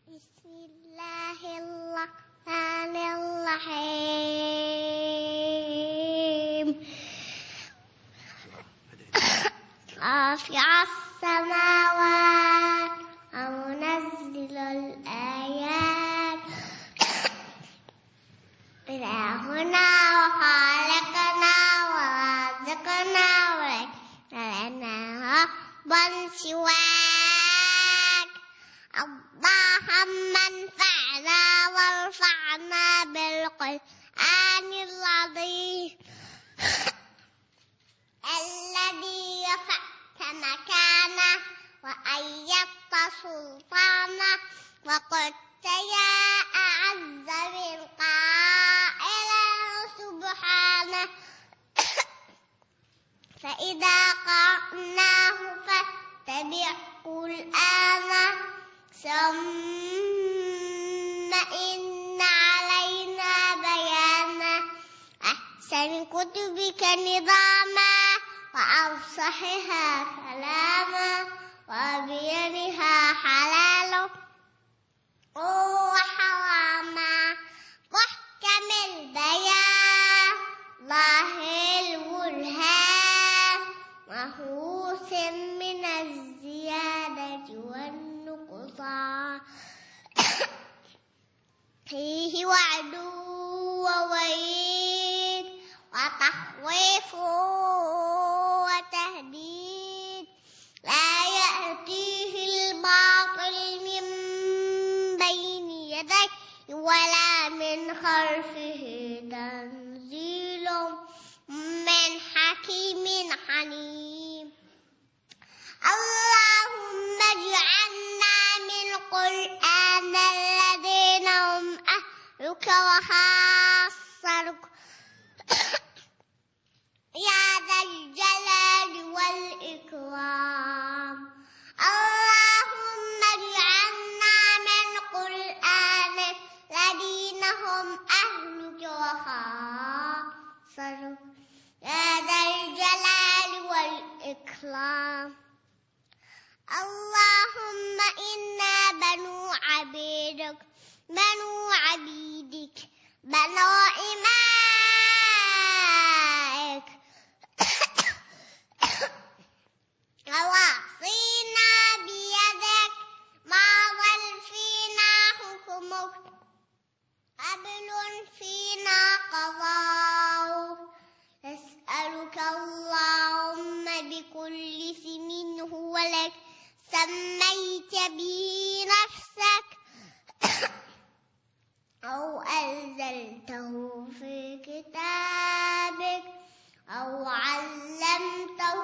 بسم الله الرحمن الرحيم رافع السماوات ومنزل الآيات إلهنا وخالقنا ورازقنا وليس لنا ربا سواك اللهم انفعنا وارفعنا بالقرآن العظيم الذي رفعت مكانه وأيدت سلطانه وقلت يا أعز من قائل سبحانه فإذا قرأناه فاتبع قرآنه ثم إن علينا بيانه أحسن كتبك نظاما وأفصحها كلاما وأبينها حلالا وحراما محكم البيان ظاهر البرهان مهووس من الزيادة والنقصان فيه وعد ووعيد وتخويف وتهديد لا يأتيه الباطل من بين يديه ولا من خلفه تنزيل من حكيم حليم اللهم اجعلنا من القرآن الذين هم أهلك وخاصتك يا ذا الجلال والإكرام اللهم اجعلنا من القرآن الذين هم أهلك وخاصتك يا ذا الجلال والإكرام اللهم إنا بنو عبيدك بنو إمائك نواصينا بيدك ماض فينا حكمك عدل فينا قضاؤك نسألك اللهم بكل اسم هو لك سميت به نفسك أو أنزلته في كتابك أو علمته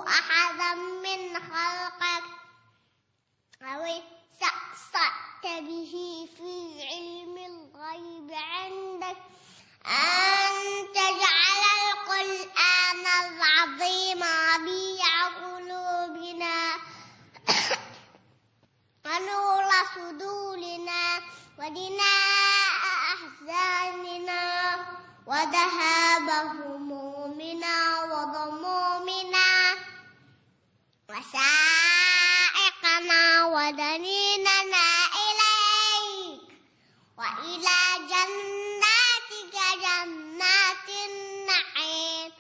أحدا من خلقك أو استأثرت به في علم الغيب عندك أن تجعل القرآن العظيم ربيع قلوبنا ونور صدورنا ودناء أحزاننا وذهاب همومنا وضمومنا وسائقنا ودنيننا إليك وإلى جناتك جنات النعيم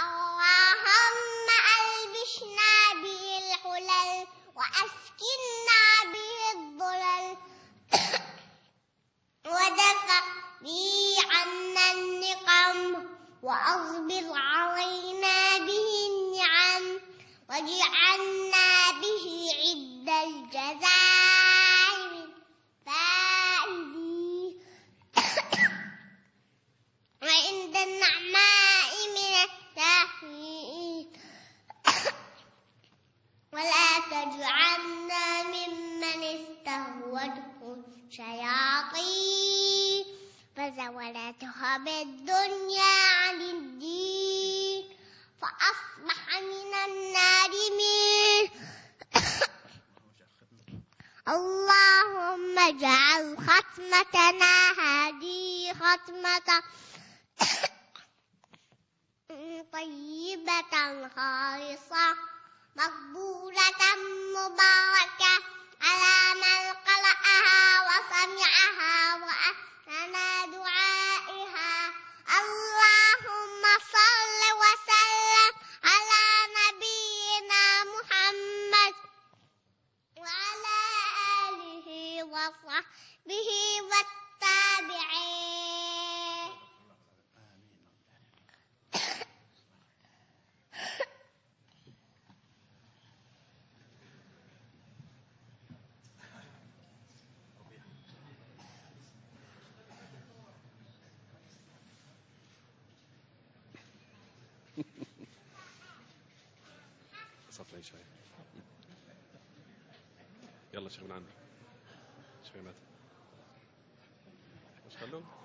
اللهم ألبسنا به الحلل وأسكننا به الظلل ودفع به عنا النقم وأصبر علينا به النعم واجعلنا به عد الجزاء فائزين وعند النعماء من التاهين ولا تجعلنا ممن استهوته الشياطين فزولتها بالدنيا عن الدين فأصبح من النادمين اللهم اجعل ختمتنا هذه ختمة طيبة خالصة مقبولة مباركة على من قرأ سمعها وأحسن دعائها. اللهم صل وسلم على نبينا محمد وعلى آله وصحبه والتابعين. صفلي شوي. يلا شيخ من عندك. شيخ مات. ايش قال له؟